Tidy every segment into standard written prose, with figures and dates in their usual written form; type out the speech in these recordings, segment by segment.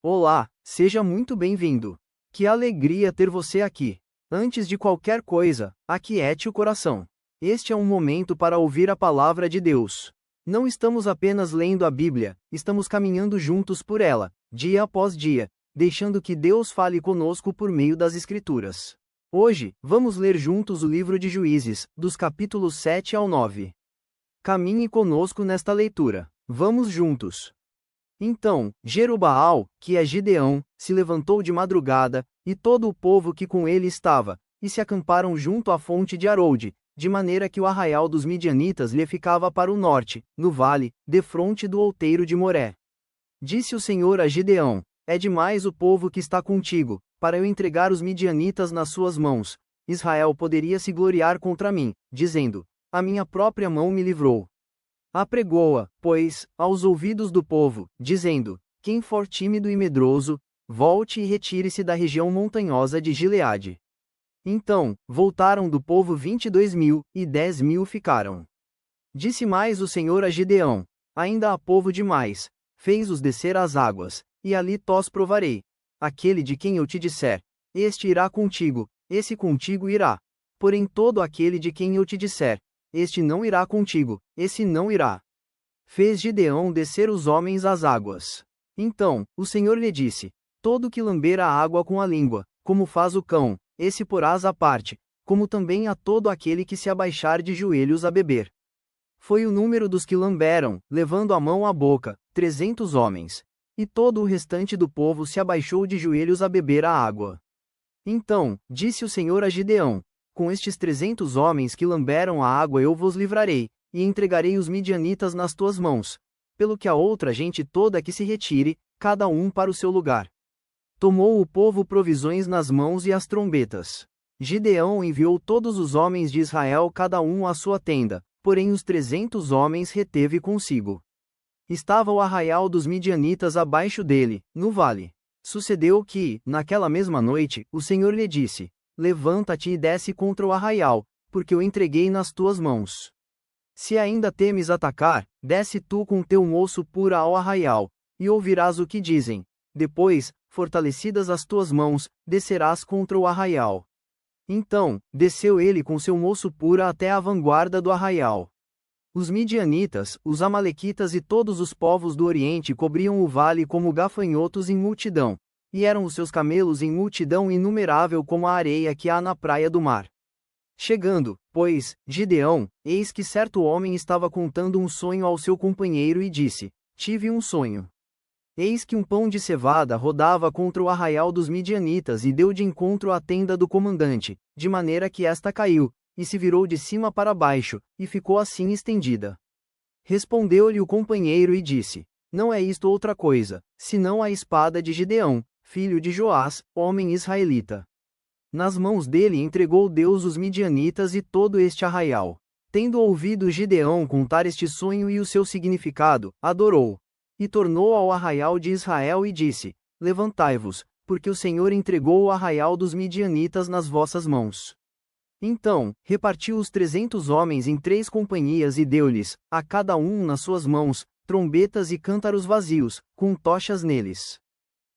Olá, seja muito bem-vindo. Que alegria ter você aqui. Antes de qualquer coisa, aquiete o coração. Este é um momento para ouvir a palavra de Deus. Não estamos apenas lendo a Bíblia, estamos caminhando juntos por ela, dia após dia, deixando que Deus fale conosco por meio das Escrituras. Hoje, vamos ler juntos o livro de Juízes, dos capítulos 7 ao 9. Caminhe conosco nesta leitura. Vamos juntos. Então, Jerubaal, que é Gideão, se levantou de madrugada, e todo o povo que com ele estava, e se acamparam junto à fonte de Aroude, de maneira que o arraial dos midianitas lhe ficava para o norte, no vale, defronte do outeiro de Moré. Disse o Senhor a Gideão: É demais o povo que está contigo, para eu entregar os midianitas nas suas mãos. Israel poderia se gloriar contra mim, dizendo: A minha própria mão me livrou. Apregou-a, pois, aos ouvidos do povo, dizendo: Quem for tímido e medroso, volte e retire-se da região montanhosa de Gileade. Então, voltaram do povo 22.000, e 10.000 ficaram. Disse mais o Senhor a Gideão: Ainda há povo demais, fez-os descer às águas, e ali tós provarei. Aquele de quem eu te disser: Este irá contigo, esse contigo irá. Porém todo aquele de quem eu te disser: Este não irá contigo, esse não irá. Fez Gideão descer os homens às águas. Então, o Senhor lhe disse: Todo que lamber a água com a língua, como faz o cão, esse porás à parte, como também a todo aquele que se abaixar de joelhos a beber. Foi o número dos que lamberam, levando a mão à boca, 300 homens. E todo o restante do povo se abaixou de joelhos a beber a água. Então, disse o Senhor a Gideão: Com estes 300 homens que lamberam a água eu vos livrarei, e entregarei os midianitas nas tuas mãos, pelo que a outra gente toda que se retire, cada um para o seu lugar. Tomou o povo provisões nas mãos e as trombetas. Gideão enviou todos os homens de Israel cada um à sua tenda, porém os 300 homens reteve consigo. Estava o arraial dos midianitas abaixo dele, no vale. Sucedeu que, naquela mesma noite, o Senhor lhe disse: Levanta-te e desce contra o arraial, porque eu entreguei nas tuas mãos. Se ainda temes atacar, desce tu com teu moço pura ao arraial, e ouvirás o que dizem. Depois, fortalecidas as tuas mãos, descerás contra o arraial. Então, desceu ele com seu moço pura até a vanguarda do arraial. Os midianitas, os amalequitas e todos os povos do Oriente cobriam o vale como gafanhotos em multidão, e eram os seus camelos em multidão inumerável como a areia que há na praia do mar. Chegando, pois, Gideão, eis que certo homem estava contando um sonho ao seu companheiro e disse: Tive um sonho. Eis que um pão de cevada rodava contra o arraial dos midianitas e deu de encontro à tenda do comandante, de maneira que esta caiu, e se virou de cima para baixo, e ficou assim estendida. Respondeu-lhe o companheiro e disse: Não é isto outra coisa, senão a espada de Gideão, filho de Joás, homem israelita. Nas mãos dele entregou Deus os midianitas e todo este arraial. Tendo ouvido Gideão contar este sonho e o seu significado, adorou. E tornou ao arraial de Israel e disse: Levantai-vos, porque o Senhor entregou o arraial dos midianitas nas vossas mãos. Então, repartiu os 300 homens em 3 companhias e deu-lhes, a cada um nas suas mãos, trombetas e cântaros vazios, com tochas neles.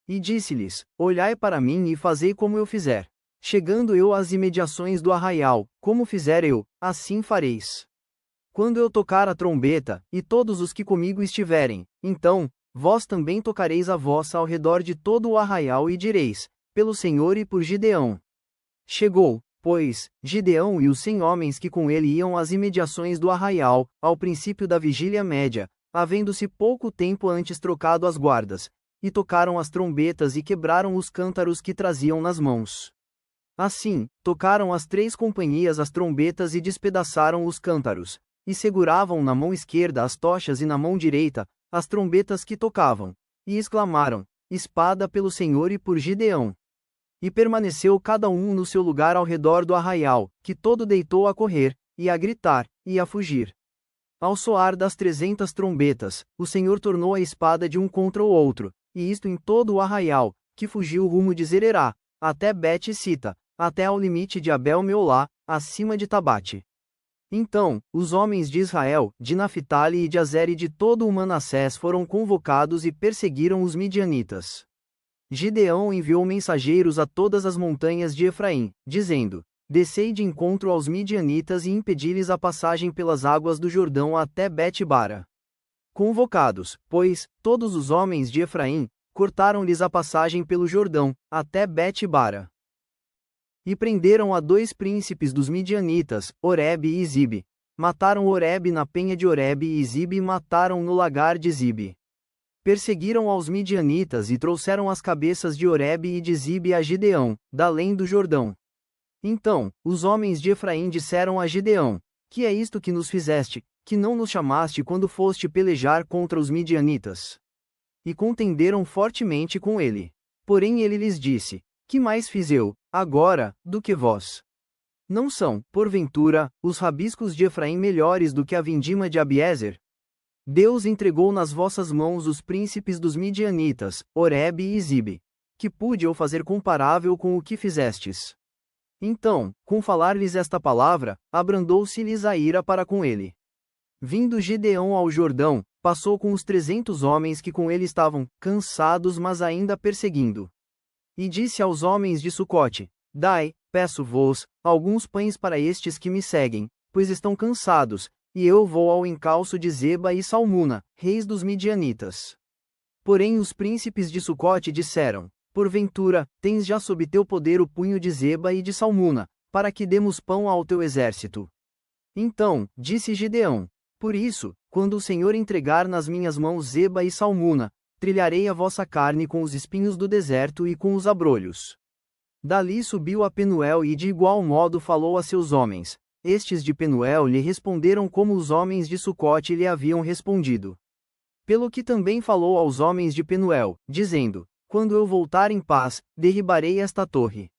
E disse-lhes: Olhai para mim e fazei como eu fizer. Chegando eu às imediações do arraial, como fizer eu, assim fareis. Quando eu tocar a trombeta, e todos os que comigo estiverem, então, vós também tocareis a vossa ao redor de todo o arraial e direis: Pelo Senhor e por Gideão. Chegou, pois, Gideão e os 100 homens que com ele iam às imediações do arraial, ao princípio da vigília média, havendo-se pouco tempo antes trocado as guardas, e tocaram as trombetas e quebraram os cântaros que traziam nas mãos. Assim, tocaram as 3 companhias as trombetas e despedaçaram os cântaros, e seguravam na mão esquerda as tochas e na mão direita, as trombetas que tocavam, e exclamaram: Espada pelo Senhor e por Gideão. E permaneceu cada um no seu lugar ao redor do arraial, que todo deitou a correr, e a gritar, e a fugir. Ao soar das 300 trombetas, o Senhor tornou a espada de um contra o outro, e isto em todo o arraial, que fugiu rumo de Zererá, até Bet-Sita, até ao limite de Abel-Meolá, acima de Tabate. Então, os homens de Israel, de Naphtali e de Azer e de todo o Manassés foram convocados e perseguiram os midianitas. Gideão enviou mensageiros a todas as montanhas de Efraim, dizendo: Descei de encontro aos midianitas e impedi-lhes a passagem pelas águas do Jordão até Bet-bara. Convocados, pois, todos os homens de Efraim, cortaram-lhes a passagem pelo Jordão, até Bet-bara. E prenderam a 2 príncipes dos midianitas, Oreb e Zibe. Mataram Oreb na penha de Oreb e Zibe mataram no lagar de Zibe. Perseguiram aos midianitas e trouxeram as cabeças de Oreb e de Zibe a Gideão, da além do Jordão. Então, os homens de Efraim disseram a Gideão: Que é isto que nos fizeste, que não nos chamaste quando foste pelejar contra os midianitas? E contenderam fortemente com ele. Porém ele lhes disse: Que mais fiz eu, agora, do que vós? Não são, porventura, os rabiscos de Efraim melhores do que a vindima de Abiezer? Deus entregou nas vossas mãos os príncipes dos midianitas, Oreb e Zibe. Que pude eu fazer comparável com o que fizestes? Então, com falar-lhes esta palavra, abrandou-se-lhes a ira para com ele. Vindo Gideão ao Jordão, passou com os 300 homens que com ele estavam, cansados mas ainda perseguindo. E disse aos homens de Sucote: Dai, peço-vos, alguns pães para estes que me seguem, pois estão cansados, e eu vou ao encalço de Zeba e Salmuna, reis dos midianitas. Porém os príncipes de Sucote disseram: Porventura, tens já sob teu poder o punho de Zeba e de Salmuna, para que demos pão ao teu exército. Então, disse Gideão: Por isso, quando o Senhor entregar nas minhas mãos Zeba e Salmuna, trilharei a vossa carne com os espinhos do deserto e com os abrolhos. Dali subiu a Penuel e de igual modo falou a seus homens. Estes de Penuel lhe responderam como os homens de Sucote lhe haviam respondido. Pelo que também falou aos homens de Penuel, dizendo: Quando eu voltar em paz, derribarei esta torre.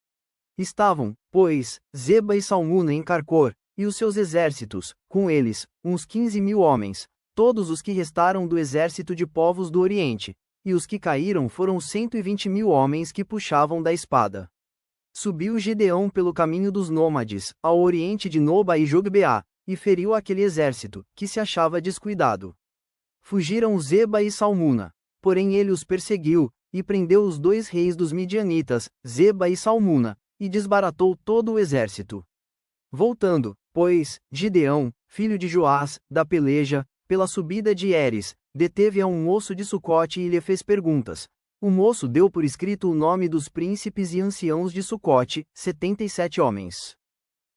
Estavam, pois, Zeba e Salmuna em Carcor, e os seus exércitos, com eles, uns 15.000 homens, todos os que restaram do exército de povos do Oriente, e os que caíram foram 120.000 homens que puxavam da espada. Subiu Gideão pelo caminho dos nômades, ao oriente de Noba e Jogbeá, e feriu aquele exército, que se achava descuidado. Fugiram Zeba e Salmuna. Porém ele os perseguiu, e prendeu os 2 reis dos midianitas, Zeba e Salmuna, e desbaratou todo o exército. Voltando, pois, Gideão, filho de Joás, da peleja, pela subida de Eres, deteve a um moço de Sucote e lhe fez perguntas. O moço deu por escrito o nome dos príncipes e anciãos de Sucote, 77 homens.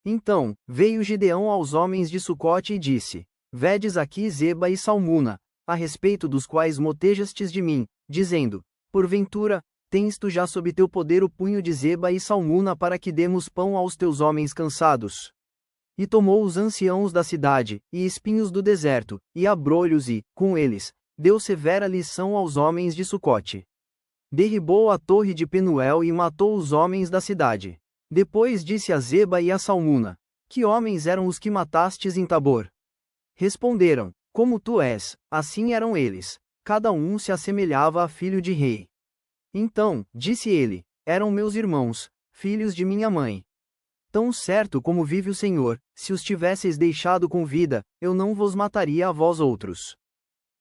Então, veio Gideão aos homens de Sucote e disse: Vedes aqui Zeba e Salmuna, a respeito dos quais motejastes de mim, dizendo: Porventura, tens tu já sob teu poder o punho de Zeba e Salmuna para que demos pão aos teus homens cansados? E tomou os anciãos da cidade, e espinhos do deserto, e abrolhos e, com eles, deu severa lição aos homens de Sucote. Derribou a torre de Penuel e matou os homens da cidade. Depois disse a Zeba e a Salmuna: Que homens eram os que matastes em Tabor? Responderam: Como tu és, assim eram eles. Cada um se assemelhava a filho de rei. Então, disse ele: Eram meus irmãos, filhos de minha mãe. Tão certo como vive o Senhor, se os tivesseis deixado com vida, eu não vos mataria a vós outros.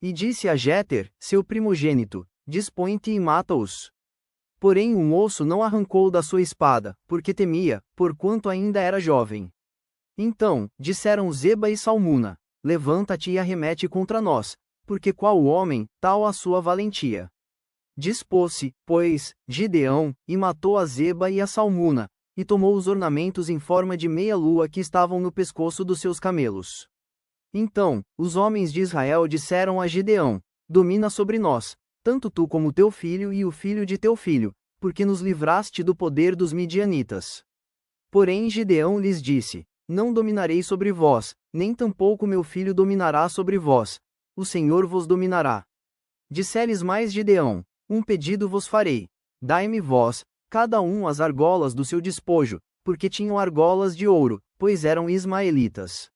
E disse a Jéter, seu primogênito: Dispõe-te e mata-os. Porém o moço não arrancou da sua espada, porque temia, porquanto ainda era jovem. Então, disseram Zeba e Salmuna: Levanta-te e arremete contra nós, porque qual homem, tal a sua valentia. Dispôs-se, pois, Gideão, e matou a Zeba e a Salmuna, e tomou os ornamentos em forma de meia-lua que estavam no pescoço dos seus camelos. Então, os homens de Israel disseram a Gideão: Domina sobre nós, tanto tu como teu filho e o filho de teu filho, porque nos livraste do poder dos midianitas. Porém Gideão lhes disse: Não dominarei sobre vós, nem tampouco meu filho dominará sobre vós. O Senhor vos dominará. Disse-lhes mais Gideão: Um pedido vos farei. Dai-me vós, cada um as argolas do seu despojo, porque tinham argolas de ouro, pois eram ismaelitas.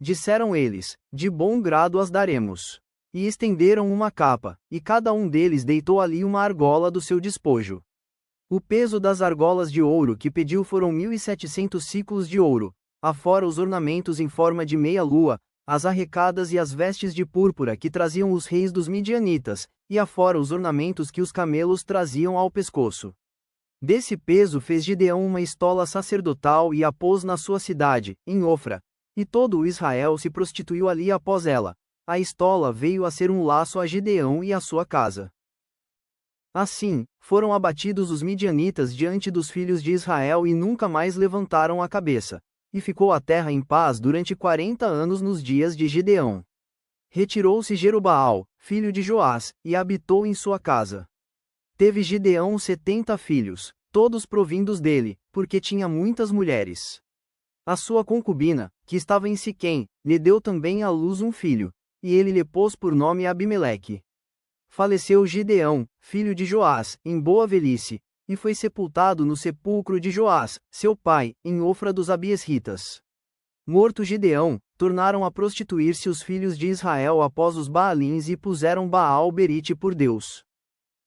Disseram eles: De bom grado as daremos. E estenderam uma capa, e cada um deles deitou ali uma argola do seu despojo. O peso das argolas de ouro que pediu foram 1.700 siclos de ouro, afora os ornamentos em forma de meia-lua, as arrecadas e as vestes de púrpura que traziam os reis dos midianitas, e afora os ornamentos que os camelos traziam ao pescoço. Desse peso fez Gideão uma estola sacerdotal e a pôs na sua cidade, em Ofra, e todo o Israel se prostituiu ali após ela. A estola veio a ser um laço a Gideão e a sua casa. Assim, foram abatidos os midianitas diante dos filhos de Israel e nunca mais levantaram a cabeça. E ficou a terra em paz durante 40 anos nos dias de Gideão. Retirou-se Jerubaal, filho de Joás, e habitou em sua casa. Teve Gideão 70 filhos, todos provindos dele, porque tinha muitas mulheres. A sua concubina, que estava em Siquém, lhe deu também à luz um filho, e ele lhe pôs por nome Abimeleque. Faleceu Gideão, filho de Joás, em boa velhice, e foi sepultado no sepulcro de Joás, seu pai, em Ofra dos Abiesritas. Morto Gideão, tornaram a prostituir-se os filhos de Israel após os Baalins e puseram Baal-Berite por Deus.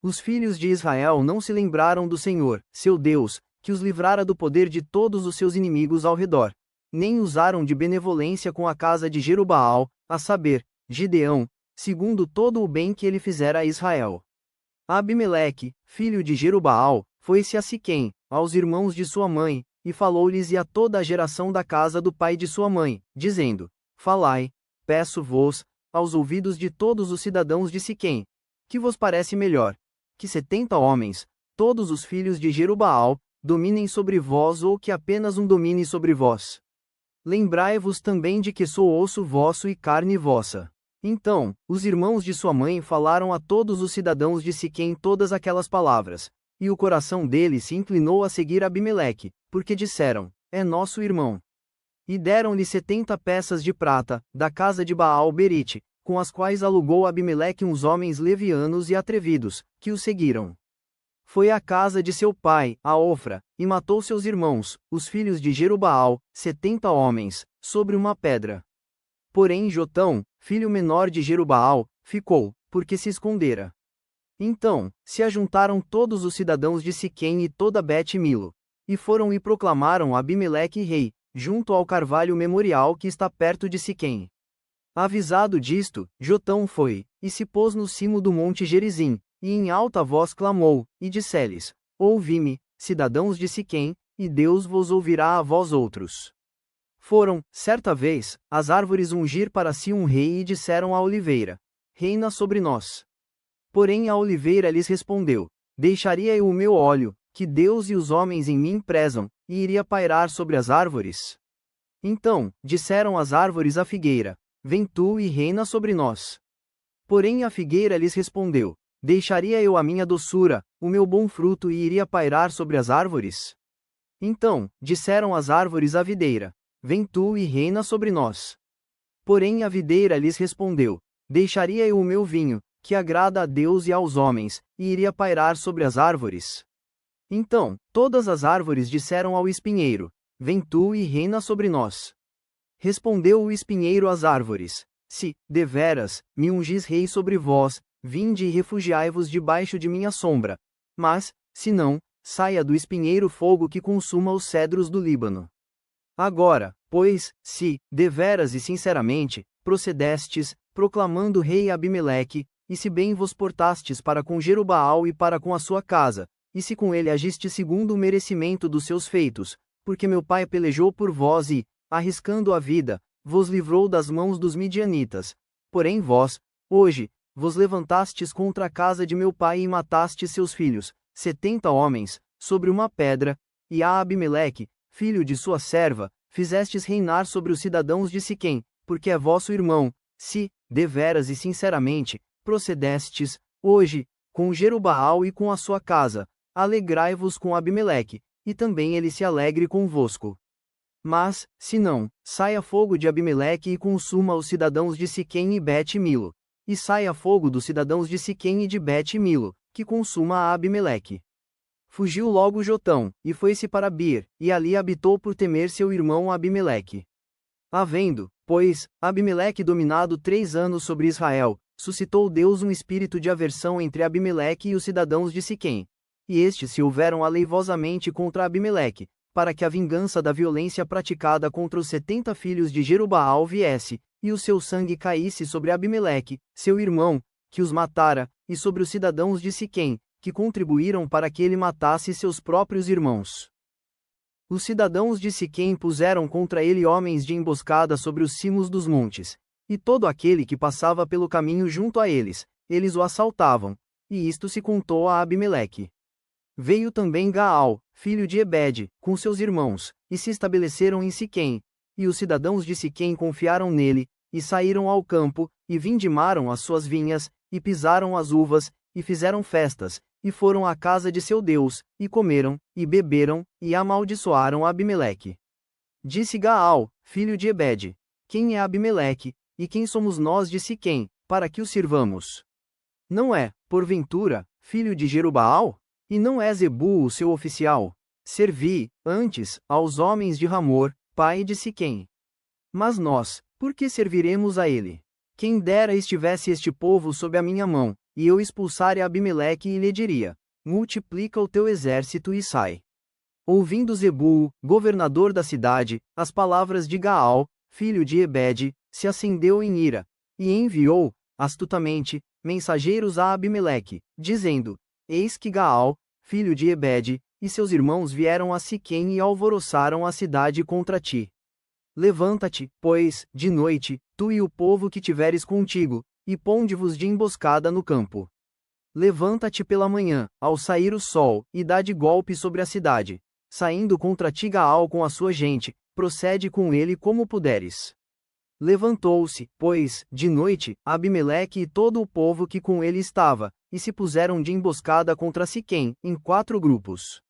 Os filhos de Israel não se lembraram do Senhor, seu Deus, que os livrara do poder de todos os seus inimigos ao redor, nem usaram de benevolência com a casa de Jerubaal, a saber, Gideão, segundo todo o bem que ele fizera a Israel. Abimeleque, filho de Jerubaal, foi-se a Siquém, aos irmãos de sua mãe, e falou-lhes e a toda a geração da casa do pai de sua mãe, dizendo: Falai, peço-vos, aos ouvidos de todos os cidadãos de Siquém, que vos parece melhor, que 70 homens, todos os filhos de Jerubaal, dominem sobre vós ou que apenas um domine sobre vós. Lembrai-vos também de que sou osso vosso e carne vossa. Então, os irmãos de sua mãe falaram a todos os cidadãos de Siquém todas aquelas palavras, e o coração deles se inclinou a seguir Abimeleque, porque disseram: É nosso irmão. E deram-lhe 70 peças de prata, da casa de Baal-Berite, com as quais alugou Abimeleque uns homens levianos e atrevidos, que o seguiram. Foi à casa de seu pai, a Ofra, e matou seus irmãos, os filhos de Jerubaal, 70 homens, sobre uma pedra. Porém Jotão, filho menor de Jerubaal, ficou, porque se escondera. Então, se ajuntaram todos os cidadãos de Siquém e toda Bet-Milo, e foram e proclamaram Abimeleque rei, junto ao carvalho memorial que está perto de Siquém. Avisado disto, Jotão foi, e se pôs no cimo do monte Gerizim, e em alta voz clamou, e disse-lhes: Ouvi-me, cidadãos de Siquém, e Deus vos ouvirá a vós outros. Foram, certa vez, as árvores ungir para si um rei e disseram à oliveira: Reina sobre nós. Porém a oliveira lhes respondeu: Deixaria eu o meu óleo, que Deus e os homens em mim prezam, e iria pairar sobre as árvores? Então, disseram as árvores à figueira: Vem tu e reina sobre nós. Porém a figueira lhes respondeu: Deixaria eu a minha doçura, o meu bom fruto e iria pairar sobre as árvores? Então, disseram as árvores à videira: Vem tu e reina sobre nós. Porém a videira lhes respondeu: Deixaria eu o meu vinho, que agrada a Deus e aos homens, e iria pairar sobre as árvores? Então, todas as árvores disseram ao espinheiro: Vem tu e reina sobre nós. Respondeu o espinheiro às árvores: Se, deveras, me ungis rei sobre vós, vinde e refugiai-vos debaixo de minha sombra. Mas, se não, saia do espinheiro fogo que consuma os cedros do Líbano. Agora, pois, se, deveras e sinceramente, procedestes, proclamando rei Abimeleque, e se bem vos portastes para com Jerubaal e para com a sua casa, e se com ele agiste segundo o merecimento dos seus feitos, porque meu pai pelejou por vós e, arriscando a vida, vos livrou das mãos dos midianitas. Porém vós, hoje, vos levantastes contra a casa de meu pai e matastes seus filhos, 70 homens, sobre uma pedra, e a Abimeleque, filho de sua serva, fizestes reinar sobre os cidadãos de Siquém, porque é vosso irmão. Se, deveras e sinceramente, procedestes, hoje, com Jerubaal e com a sua casa, alegrai-vos com Abimeleque, e também ele se alegre convosco. Mas, se não, saia fogo de Abimeleque e consuma os cidadãos de Siquém e Bet-Milo. E saia fogo dos cidadãos de Siquém e de Bet-Milo, que consuma a Abimeleque. Fugiu logo Jotão, e foi-se para Bir, e ali habitou por temer seu irmão Abimeleque. Havendo, pois, Abimeleque dominado 3 anos sobre Israel, suscitou Deus um espírito de aversão entre Abimeleque e os cidadãos de Siquém. E estes se houveram aleivosamente contra Abimeleque, para que a vingança da violência praticada contra os 70 filhos de Jerubaal viesse, e o seu sangue caísse sobre Abimeleque, seu irmão, que os matara, e sobre os cidadãos de Siquém, que contribuíram para que ele matasse seus próprios irmãos. Os cidadãos de Siquém puseram contra ele homens de emboscada sobre os cimos dos montes, e todo aquele que passava pelo caminho junto a eles, eles o assaltavam, e isto se contou a Abimeleque. Veio também Gaal, filho de Ebede, com seus irmãos, e se estabeleceram em Siquém, e os cidadãos de Siquém confiaram nele, e saíram ao campo, e vindimaram as suas vinhas, e pisaram as uvas, e fizeram festas, e foram à casa de seu Deus, e comeram, e beberam, e amaldiçoaram Abimeleque. Disse Gaal, filho de Ebede: Quem é Abimeleque, e quem somos nós de Siquém, para que o sirvamos? Não é, porventura, filho de Jerubaal? E não é Zebul o seu oficial? Servi, antes, aos homens de Ramor, pai de Siquém. Mas nós, por que serviremos a ele? Quem dera estivesse este povo sob a minha mão, e eu expulsare Abimeleque e lhe diria: multiplica o teu exército e sai. Ouvindo Zebul, governador da cidade, as palavras de Gaal, filho de Ebede, se acendeu em ira, e enviou, astutamente, mensageiros a Abimeleque, dizendo: Eis que Gaal, filho de Ebede, e seus irmãos vieram a Siquém e alvoroçaram a cidade contra ti. Levanta-te, pois, de noite, tu e o povo que tiveres contigo, e ponde-vos de emboscada no campo. Levanta-te pela manhã, ao sair o sol, e dá de golpe sobre a cidade. Saindo contra ti Gaal com a sua gente, procede com ele como puderes. Levantou-se, pois, de noite, Abimeleque e todo o povo que com ele estava, e se puseram de emboscada contra Siquém, em 4 grupos.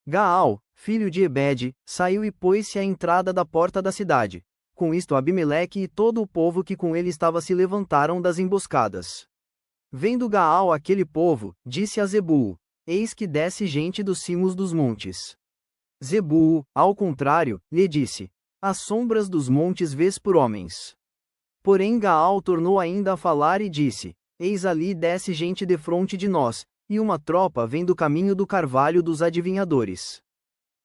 Gaal, filho de Ebede, saiu e pôs-se à entrada da porta da cidade. Com isto Abimeleque e todo o povo que com ele estava se levantaram das emboscadas. Vendo Gaal aquele povo, disse a Zebul: Eis que desce gente dos cimos dos montes. Zebul, ao contrário, lhe disse: As sombras dos montes vês por homens. Porém Gaal tornou ainda a falar e disse: Eis ali desce gente defronte de nós, e uma tropa vem do caminho do carvalho dos adivinhadores.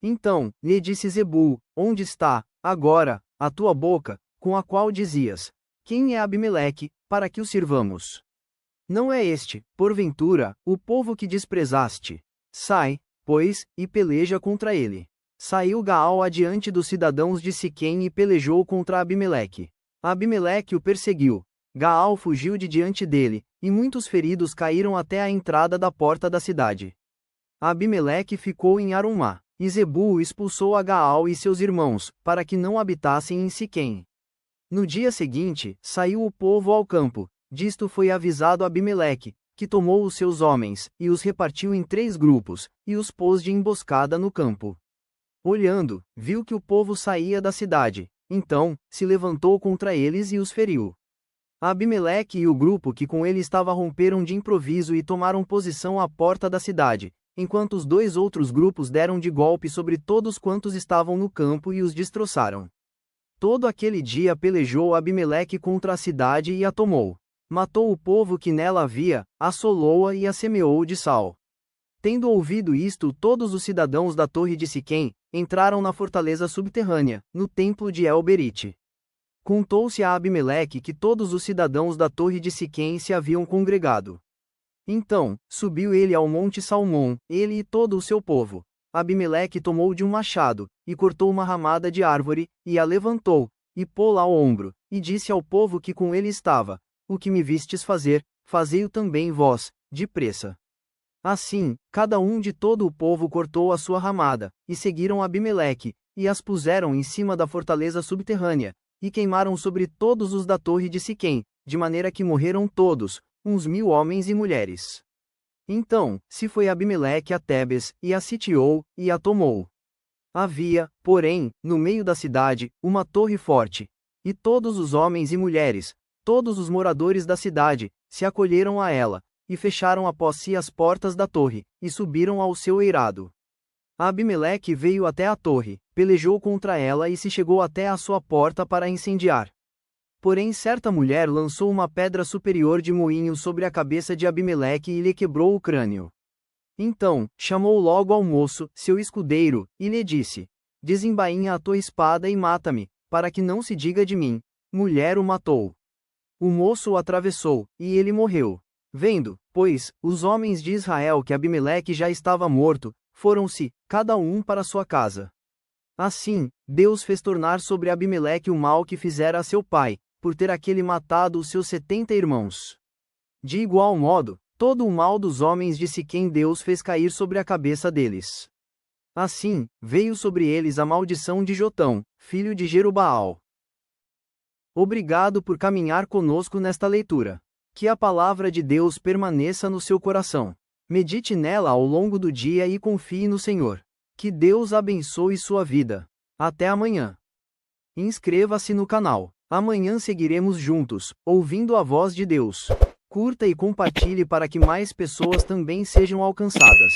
Então, lhe disse Zebul: Onde está, agora, a tua boca, com a qual dizias: Quem é Abimeleque, para que o sirvamos? Não é este, porventura, o povo que desprezaste? Sai, pois, e peleja contra ele. Saiu Gaal adiante dos cidadãos de Siquém e pelejou contra Abimeleque. Abimeleque o perseguiu. Gaal fugiu de diante dele, e muitos feridos caíram até a entrada da porta da cidade. Abimeleque ficou em Arumá, e Zebul expulsou a Gaal e seus irmãos, para que não habitassem em Siquém. No dia seguinte, saiu o povo ao campo. Disto foi avisado Abimeleque, que tomou os seus homens, e os repartiu em 3 grupos, e os pôs de emboscada no campo. Olhando, viu que o povo saía da cidade, então, se levantou contra eles e os feriu. Abimeleque e o grupo que com ele estava romperam de improviso e tomaram posição à porta da cidade, enquanto os 2 outros grupos deram de golpe sobre todos quantos estavam no campo e os destroçaram. Todo aquele dia pelejou Abimeleque contra a cidade e a tomou. Matou o povo que nela havia, assolou-a e a semeou de sal. Tendo ouvido isto, todos os cidadãos da torre de Siquém entraram na fortaleza subterrânea, no templo de El-Berite. Contou-se a Abimeleque que todos os cidadãos da torre de Siquém se haviam congregado. Então, subiu ele ao monte Salmão, ele e todo o seu povo. Abimeleque tomou de um machado, e cortou uma ramada de árvore, e a levantou, e pô-la ao ombro, e disse ao povo que com ele estava: O que me vistes fazer, fazei-o também vós, depressa. Assim, cada um de todo o povo cortou a sua ramada, e seguiram Abimeleque, e as puseram em cima da fortaleza subterrânea, e queimaram sobre todos os da torre de Siquém, de maneira que morreram todos, uns 1000 homens e mulheres. Então, se foi Abimeleque a Tebes, e a sitiou, e a tomou. Havia, porém, no meio da cidade, uma torre forte, e todos os homens e mulheres, todos os moradores da cidade, se acolheram a ela, e fecharam após si as portas da torre, e subiram ao seu eirado. Abimeleque veio até a torre, pelejou contra ela e se chegou até a sua porta para a incendiar. Porém certa mulher lançou uma pedra superior de moinho sobre a cabeça de Abimeleque e lhe quebrou o crânio. Então, chamou logo ao moço, seu escudeiro, e lhe disse: desembainha a tua espada e mata-me, para que não se diga de mim, mulher o matou. O moço o atravessou, e ele morreu. Vendo, pois, os homens de Israel que Abimeleque já estava morto, foram-se, cada um para sua casa. Assim, Deus fez tornar sobre Abimeleque o mal que fizera a seu pai, por ter aquele matado os seus 70 irmãos. De igual modo, todo o mal dos homens de Siquém Deus fez cair sobre a cabeça deles. Assim, veio sobre eles a maldição de Jotão, filho de Jerubaal. Obrigado por caminhar conosco nesta leitura. Que a palavra de Deus permaneça no seu coração. Medite nela ao longo do dia e confie no Senhor. Que Deus abençoe sua vida. Até amanhã. Inscreva-se no canal. Amanhã seguiremos juntos, ouvindo a voz de Deus. Curta e compartilhe para que mais pessoas também sejam alcançadas.